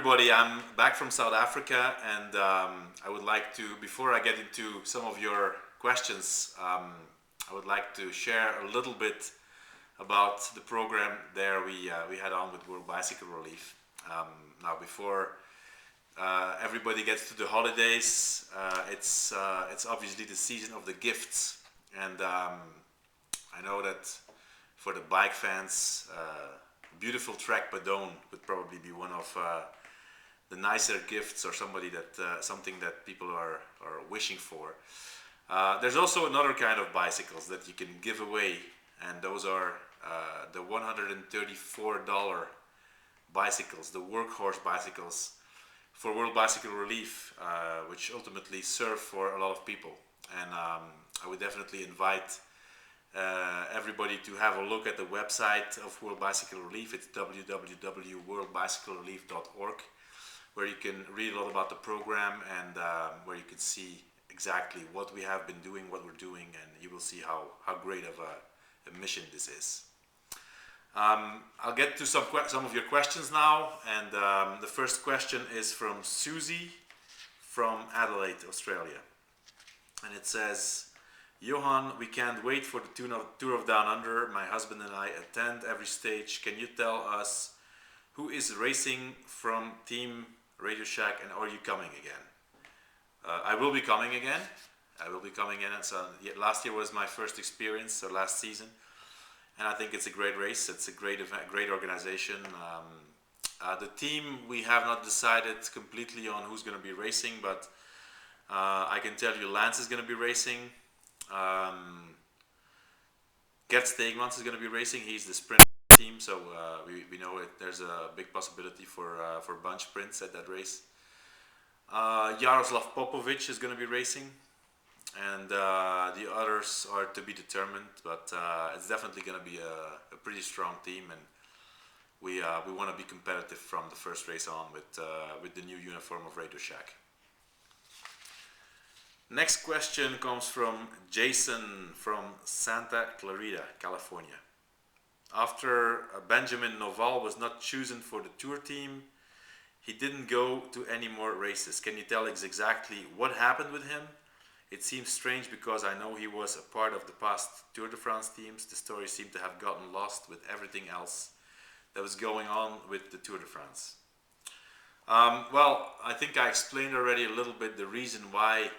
everybody, I'm back from South Africa, and I would like to, before I get into some of your questions, I would like to share a little bit about the program there we had on with World Bicycle Relief. Now, before everybody gets to the holidays, it's obviously the season of the gifts, and I know that for the bike fans, beautiful Trek Padone would probably be one of the nicer gifts, or something that people are wishing for. There's also another kind of bicycles that you can give away, and those are the $134 bicycles, the workhorse bicycles for World Bicycle Relief, which ultimately serve for a lot of people. And I would definitely invite everybody to have a look at the website of World Bicycle Relief. It's www.worldbicyclerelief.org, where you can read a lot about the program, and where you can see exactly what we have been doing, what we're doing, and you will see how great of a mission this is. I'll get to some of your questions now, and the first question is from Susie from Adelaide, Australia, and it says, Johan, we can't wait for the Tour of Down Under. My husband and I attend every stage. Can you tell us who is racing from Team Radio Shack, and are you coming again? I will be coming again. So last year was my first experience, so last season, and I think it's a great race. It's a great event, great organization. The team, we have not decided completely on who's going to be racing, but I can tell you Lance is going to be racing. Gert Steegmans is going to be racing. He's the sprint team, so we know there's a big possibility for bunch sprints at that race. Jaroslav Popovic is going to be racing, and the others are to be determined, but it's definitely going to be a pretty strong team, and we want to be competitive from the first race on with the new uniform of Radio Shack. Next question comes from Jason from Santa Clarita, California. After Benjamin Noval was not chosen for the tour team, he didn't go to any more races. Can you tell us exactly what happened with him? It seems strange because I know he was a part of the past Tour de France teams. The story seemed to have gotten lost with everything else that was going on with the Tour de France. Well, I think I explained already a little bit the reason why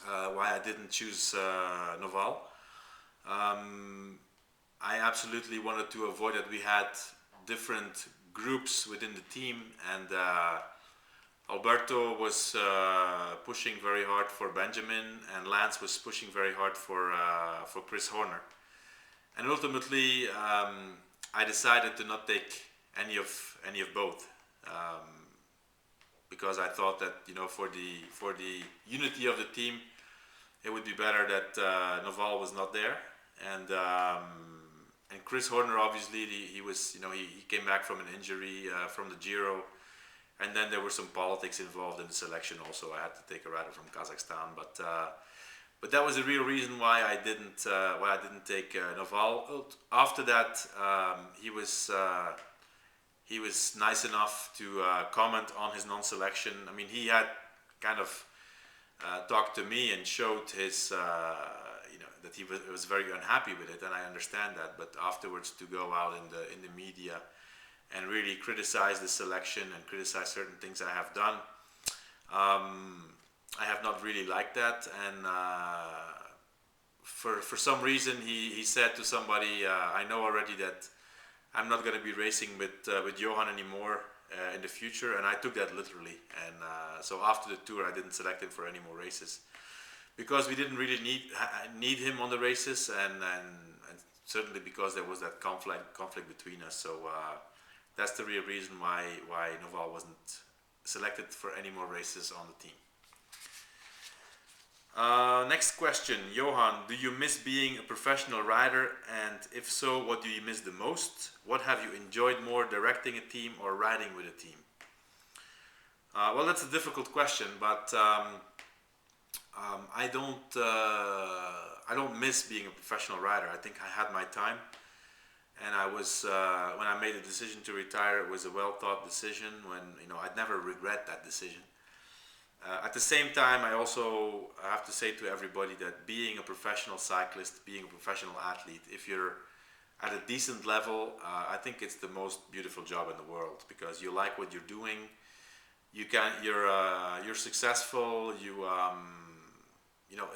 I didn't choose Noval. I absolutely wanted to avoid that we had different groups within the team, and Alberto was pushing very hard for Benjamin, and Lance was pushing very hard for Chris Horner. And ultimately, I decided to not take any of both, because I thought that, you know, for the unity of the team, it would be better that Noval was not there, and Chris Horner, obviously he was, you know, he came back from an injury from the Giro, and then there were some politics involved in the selection. Also, I had to take a rider from Kazakhstan, but that was the real reason why I didn't take Noval. After that, he was nice enough to comment on his non-selection. I mean, he had kind of talked to me and showed his, that he was very unhappy with it, and I understand that. But afterwards, to go out in the media and really criticize the selection and criticize certain things I have done, I have not really liked that. And for some reason, he said to somebody, I know already that I'm not going to be racing with Johan anymore in the future, and I took that literally. And so after the tour, I didn't select him for any more races, because we didn't really need him on the races, and certainly because there was that conflict between us. So that's the real reason why Noval wasn't selected for any more races on the team. Next question, Johan, do you miss being a professional rider, and if so, what do you miss the most? What have you enjoyed more, directing a team or riding with a team? Well, that's a difficult question, but I don't miss being a professional rider. I think I had my time, And I was when I made the decision to retire, it was a well thought decision. When I'd never regret that decision. At the same time, I also have to say to everybody that being a professional cyclist, being a professional athlete, if you're at a decent level, I think it's the most beautiful job in the world, because you like what you're doing. You're successful.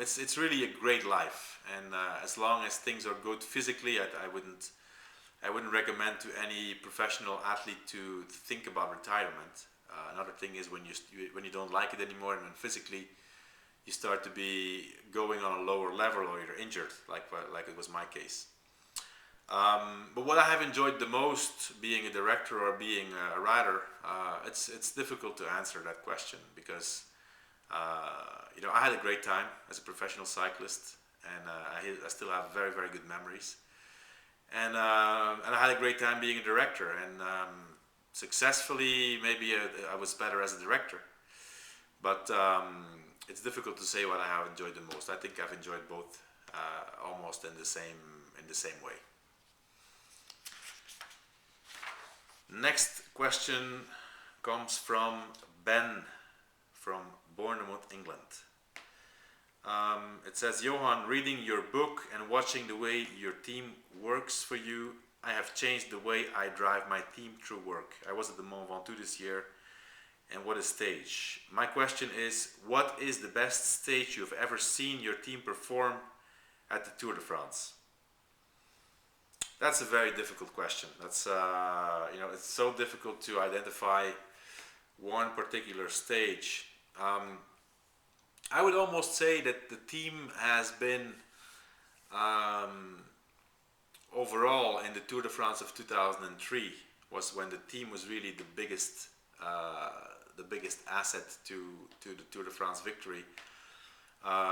It's really a great life, and as long as things are good physically, I wouldn't recommend to any professional athlete to think about retirement. Another thing is when you don't like it anymore, and when physically you start to be going on a lower level, or you're injured, like it was my case. But what I have enjoyed the most, being a director or being a rider, it's difficult to answer that question, because I had a great time as a professional cyclist, and I still have very, very good memories. And I had a great time being a director, and successfully, maybe I was better as a director. But it's difficult to say what I have enjoyed the most. I think I've enjoyed both, almost in the same way. Next question comes from Ben from Bournemouth, England. It says, Johan, reading your book and watching the way your team works for you, I have changed the way I drive my team through work. I was at the Mont Ventoux this year, and what a stage. My question is, what is the best stage you've ever seen your team perform at the Tour de France? That's a very difficult question. That's it's so difficult to identify one particular stage. I would almost say that the team has been overall in the Tour de France of 2003 was when the team was really the biggest asset to the Tour de France victory,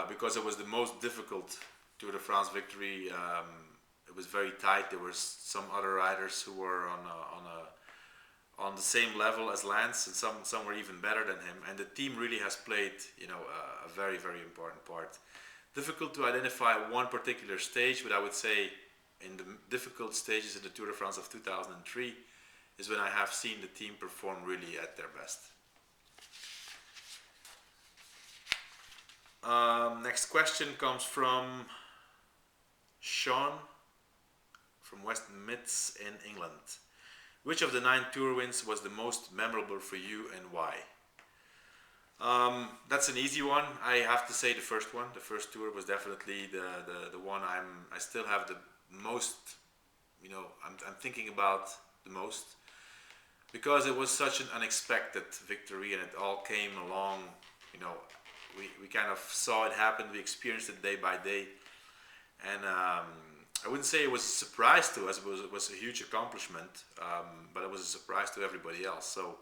because it was the most difficult Tour de France victory. It was very tight. There were some other riders who were on the same level as Lance, and some were even better than him. And the team really has played, a very, very important part. Difficult to identify one particular stage, but I would say in the difficult stages in the Tour de France of 2003 is when I have seen the team perform really at their best. Next question comes from Sean from West Mids in England. Which of the 9 Tour wins was the most memorable for you, and why? That's an easy one. I have to say the first one. The first Tour was definitely the one I still have the most, I'm thinking about the most, because it was such an unexpected victory, and it all came along. We kind of saw it happen. We experienced it day by day, and I wouldn't say it was a surprise to us. It was a huge accomplishment, but it was a surprise to everybody else. So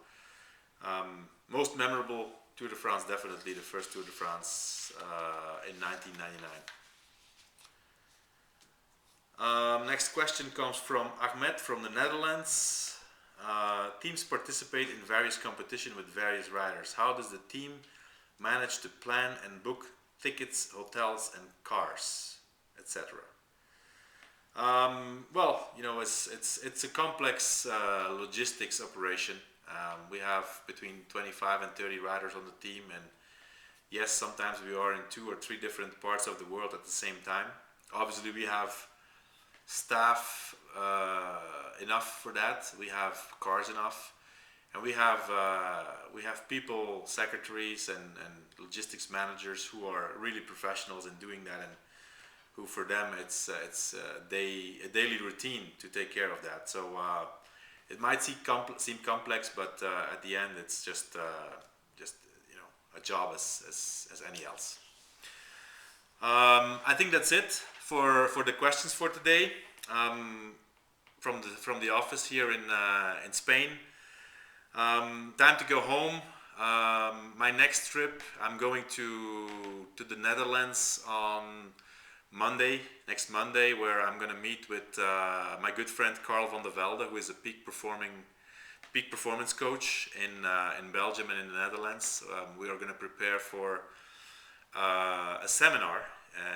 most memorable Tour de France, definitely the first Tour de France in 1999. Next question comes from Ahmed from the Netherlands. Teams participate in various competitions with various riders. How does the team manage to plan and book tickets, hotels and cars, etc.? It's a complex logistics operation. We have between 25 and 30 riders on the team, and yes, sometimes we are in 2 or 3 different parts of the world at the same time. Obviously, we have staff enough for that. We have cars enough, and we have people, secretaries and logistics managers who are really professionals in doing that, and who for them it's a daily routine to take care of that. So it might seem complex, but at the end it's just a job as any else. I think that's it for the questions for today, from the office here in Spain. Time to go home. My next trip, I'm going to the Netherlands on next Monday, where I'm going to meet with my good friend Carl van der Velde, who is a peak performance coach in Belgium and in the Netherlands. We are going to prepare for a seminar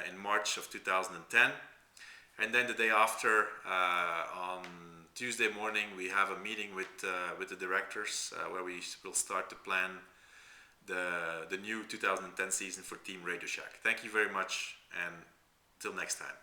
in March of 2010, And then the day after, on Tuesday morning, we have a meeting with the directors where we will start to plan the new 2010 season for Team Radio Shack. Thank you very much, and till next time.